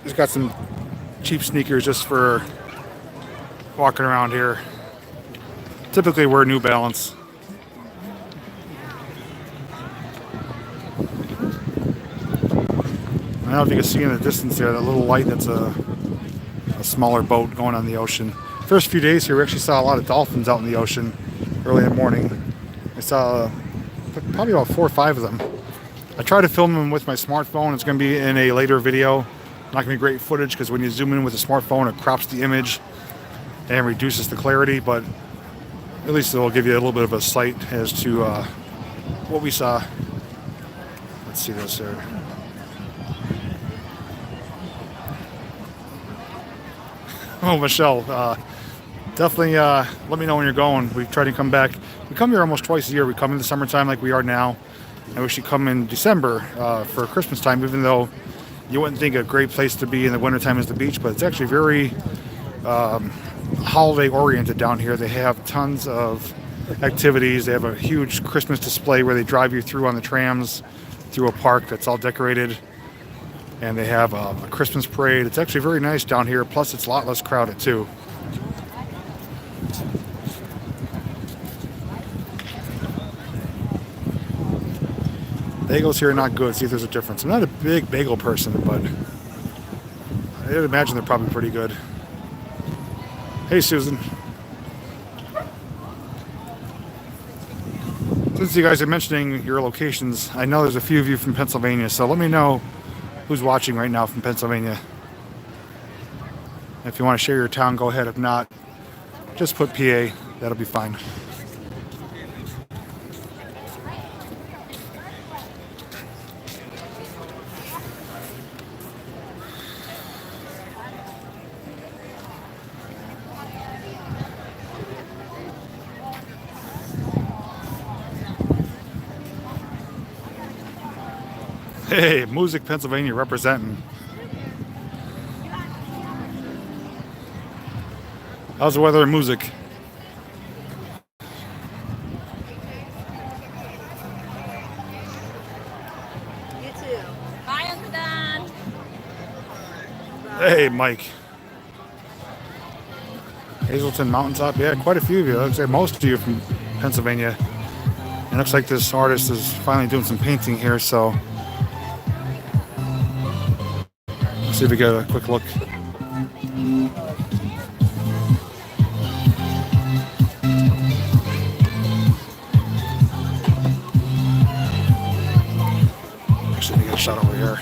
Just got some cheap sneakers just for walking around here. Typically wear New Balance. I don't know if you can see in the distance there, that little light, that's a smaller boat going on the ocean. First few days here, we actually saw a lot of dolphins out in the ocean early in the morning. I saw probably about 4 or 5 of them. I tried to film them with my smartphone. It's going to be in a later video. Not going to be great footage because when you zoom in with a smartphone, it crops the image and reduces the clarity, but at least it will give you a little bit of a sight as to what we saw. Let's see this here. Oh, Michelle, definitely let me know when you're going. We try to come back. We come here almost twice a year. We come in the summertime like we are now, and we should come in December for Christmas time, even though you wouldn't think a great place to be in the wintertime is the beach, but it's actually very holiday oriented down here. They have tons of activities. They have a huge Christmas display where they drive you through on the trams through a park that's all decorated. And they have a Christmas parade. It's actually very nice down here. Plus, it's a lot less crowded, too. Bagels here are not good. See if there's a difference. I'm not a big bagel person, but I'd imagine they're probably pretty good. Hey, Susan. Since you guys are mentioning your locations, I know there's a few of you from Pennsylvania, so let me know who's watching right now from Pennsylvania. If you want to share your town, go ahead. If not, just put PA. That'll be fine. Hey, Music, Pennsylvania representing. How's the weather in Music? You too. Bye, Uncle Don. Hey, Mike. Hazelton Mountaintop. Yeah, quite a few of you. I'd say most of you from Pennsylvania. It looks like this artist is finally doing some painting here, so let's see if we get a quick look. Actually, we get a shot over here.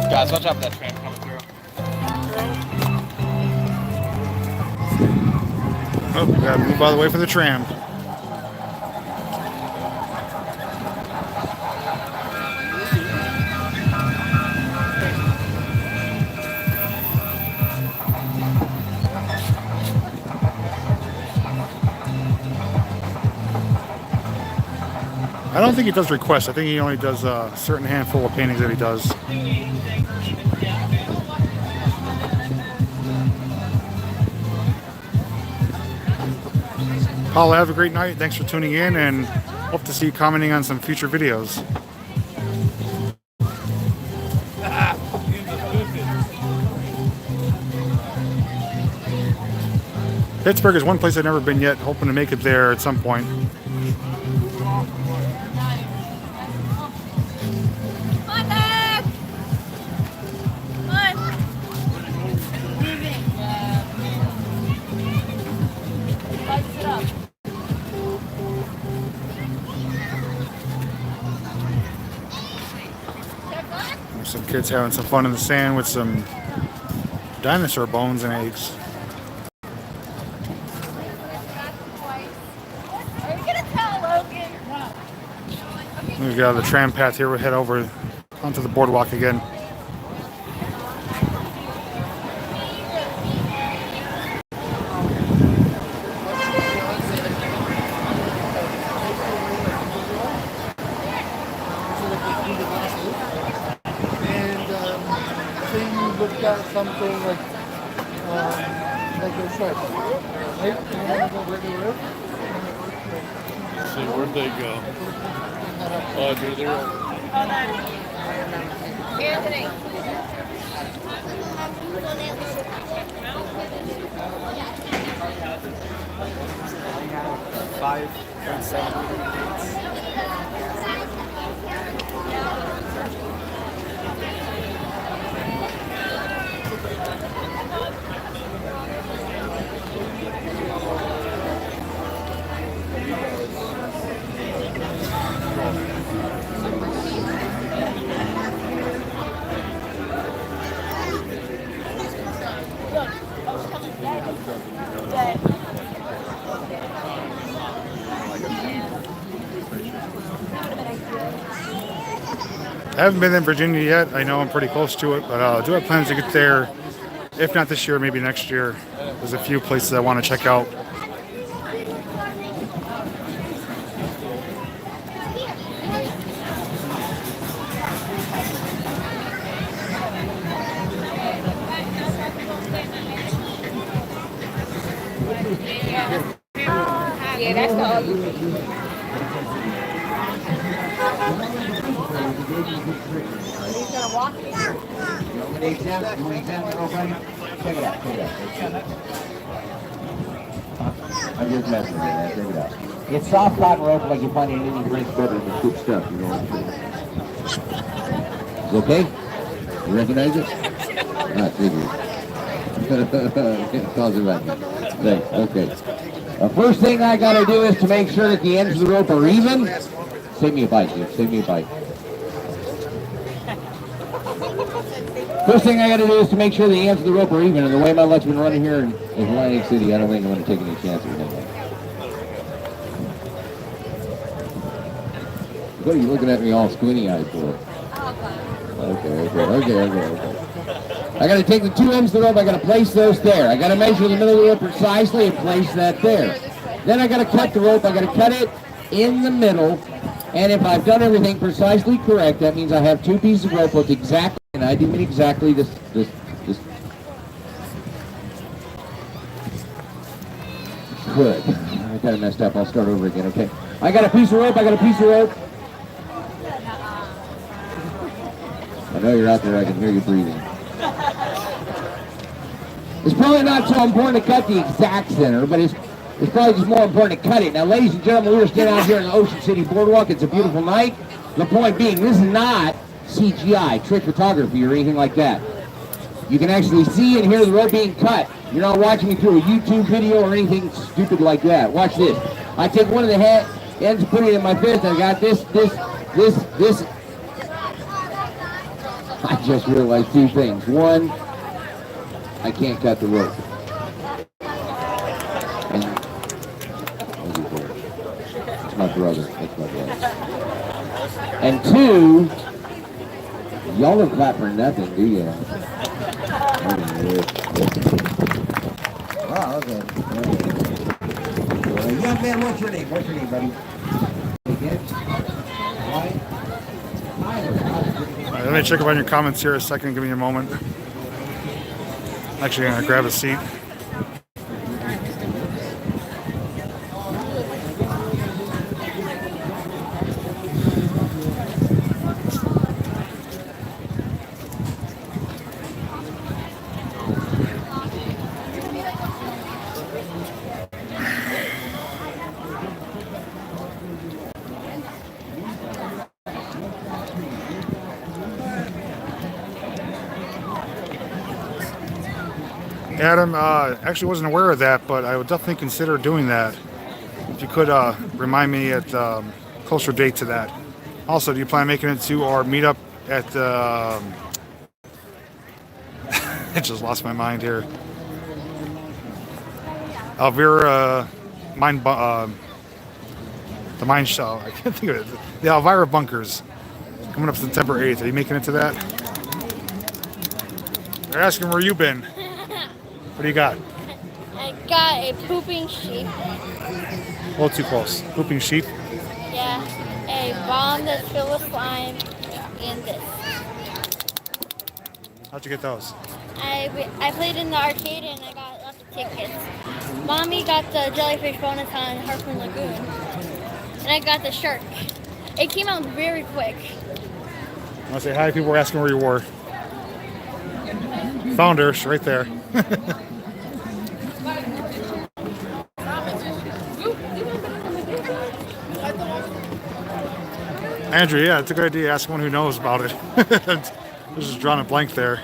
Guys, watch out for that tram coming through. Oh, we gotta move out of the way for the tram. I don't think he does requests. I think he only does a certain handful of paintings that he does. Paula, have a great night. Thanks for tuning in, and hope to see you commenting on some future videos. Pittsburgh is one place I've never been yet, hoping to make it there at some point. There's some kids having some fun in the sand with some dinosaur bones and eggs. We've got the tram path here. We'll head over onto the boardwalk again. Something like a shark, right? See, where'd they go? Oh, dude, they're Anthony. 5.7. I haven't been in Virginia yet. I know I'm pretty close to it, but I do have plans to get there. If not this year, maybe next year. There's a few places I want to check out. Yeah, that's all. He's gonna walk me. Check it out, check it out. I'm just messing with you, man. Check it out. It's soft cotton rope like you find in any French bedroom with good stuff, you know what I'm saying? It's okay? You recognize it? Ah, figure. Calls it back. Thanks, okay. First thing I gotta do is to make sure that the ends of the rope are even. Save me a bite, dude. Save me a bite. First thing I got to do is to make sure the ends of the rope are even, and the way my luck's been running here in Atlantic City, I don't think I'm going to take any chances with anything. What are you looking at me all squinty-eyed for? Okay. I got to take the two ends of the rope, I got to place those there. I got to measure the middle of the rope precisely and place that there. Then I got to cut the rope, I got to cut it in the middle, and if I've done everything precisely correct, that means I have two pieces of rope with exactly. And I do mean exactly this. Good. I kind of messed up. I'll start over again, okay? I got a piece of rope. I know you're out there. I can hear you breathing. It's probably not so important to cut the exact center, but it's probably just more important to cut it. Now, ladies and gentlemen, we're standing out here in the Ocean City Boardwalk. It's a beautiful night. The point being, this is not CGI, trick photography, or anything like that. You can actually see and hear the rope being cut. You're not watching me through a YouTube video or anything stupid like that. Watch this. I take one of the ends, put it in my fist, and I got this. I just realized two things. One, I can't cut the rope. And it's my brother. That's my brother. And two, y'all don't clap for nothing, do you? Oh, okay. Young man, what's your name? What's your name, buddy? me check up on your comments here a second. Give me a moment. Actually, I'm gonna grab a seat. Adam, actually wasn't aware of that, but I would definitely consider doing that. If you could remind me at closer date to that. Also, do you plan on making it to our meetup at the... I just lost my mind here. Elvira the mine show. I can't think of it. The Elvira Bunkers. Coming up September 8th. Are you making it to that? They're asking where you been. What do you got? I got a pooping sheep. A little too close. Pooping sheep? Yeah. A bomb that's filled with slime. And this. How'd you get those? I played in the arcade and I got lots of tickets. Mommy got the jellyfish bonus on Harpoon Lagoon. And I got the shark. It came out very quick. I want to say hi. People were asking where you were. Found her. She's right there. Andrew, yeah, it's a good idea. Ask someone who knows about it. This is drawing a blank there.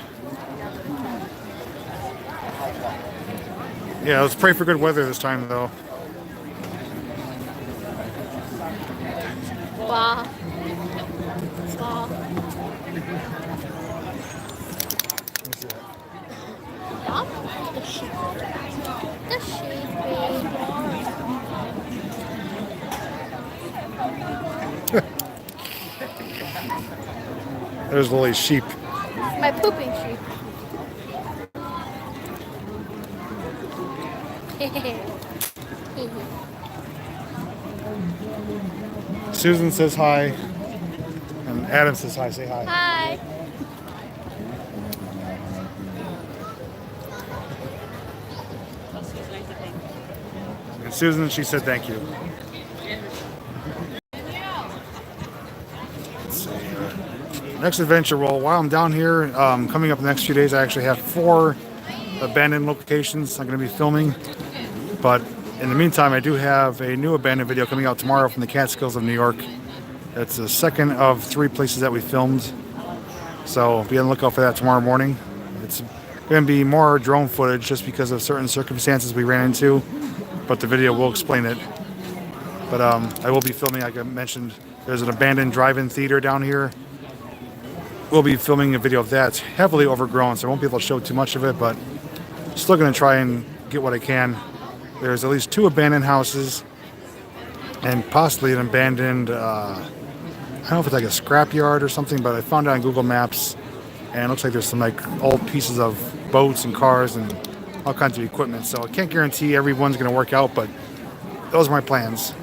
Yeah, let's pray for good weather this time, though. Wow. Wow. The sheep. The sheepy. There's Lily's sheep. My pooping sheep. Susan says hi. And Adam says hi. Say hi. Hi. And Susan, she said thank you. Next adventure, well, while I'm down here, coming up the next few days, I actually have 4 abandoned locations I'm going to be filming. But in the meantime, I do have a new abandoned video coming out tomorrow from the Catskills of New York. It's the second of 3 places that we filmed. So be on the lookout for that tomorrow morning. It's going to be more drone footage just because of certain circumstances we ran into. But the video will explain it. But I will be filming, like I mentioned, there's an abandoned drive-in theater down here. We'll be filming a video of that. It's heavily overgrown, so I won't be able to show too much of it, but still going to try and get what I can. There's at least 2 abandoned houses and possibly an abandoned, I don't know if it's like a scrapyard or something, but I found it on Google Maps, and it looks like there's some like old pieces of boats and cars and all kinds of equipment. So I can't guarantee everyone's going to work out, but those are my plans.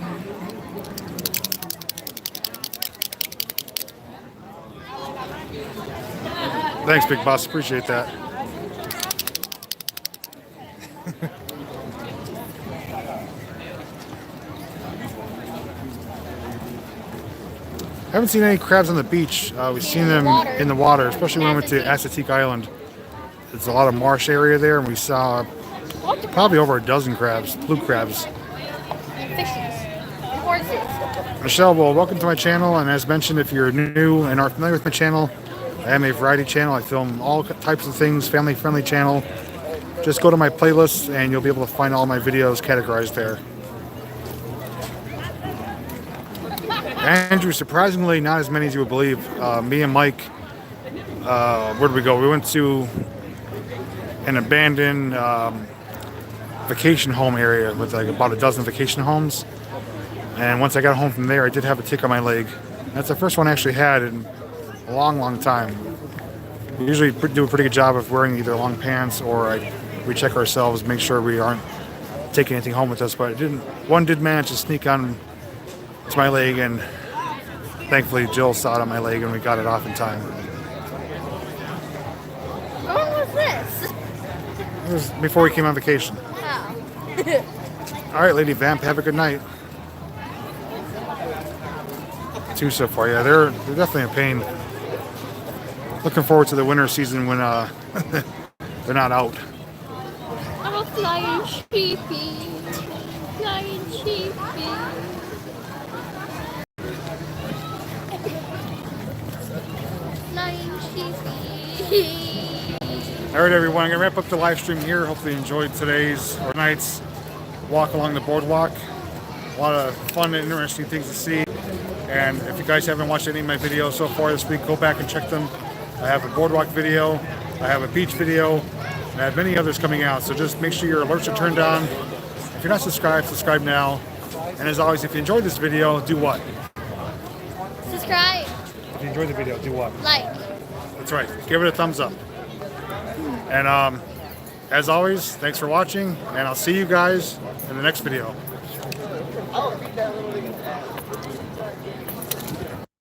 Thanks, Big Boss. Appreciate that. I haven't seen any crabs on the beach. We've seen them in the water, especially when we went to Assateague Island. There's a lot of marsh area there, and we saw probably over a dozen crabs, blue crabs. Michelle, well, welcome to my channel. And as mentioned, if you're new and aren't familiar with my channel, I am a variety channel. I film all types of things, family-friendly channel. Just go to my playlist, and you'll be able to find all my videos categorized there. Andrew, surprisingly, not as many as you would believe. Me and Mike, where did we go? We went to an abandoned vacation home area with like about a dozen vacation homes. And once I got home from there, I did have a tick on my leg. That's the first one I actually had in a long, long time. We usually do a pretty good job of wearing either long pants or we check ourselves, make sure we aren't taking anything home with us. But one did manage to sneak on to my leg, and thankfully Jill saw it on my leg and we got it off in time. was before we came on vacation. How? All right, Lady Vamp, have a good night. 2 so far. Yeah, they're definitely a pain. Looking forward to the winter season when they're not out. I'm a flying sheepy. Flying sheepy. Flying sheepy. All right, everyone. I'm gonna wrap up the live stream here. Hopefully, you enjoyed today's or tonight's walk along the boardwalk. A lot of fun and interesting things to see. And if you guys haven't watched any of my videos so far this week, go back and check them. I have a boardwalk video, I have a beach video, and I have many others coming out. So just make sure your alerts are turned on. If you're not subscribed, subscribe now. And as always, if you enjoyed this video, do what? Subscribe. If you enjoyed the video, do what? Like. That's right. Give it a thumbs up. And as always, thanks for watching, and I'll see you guys in the next video.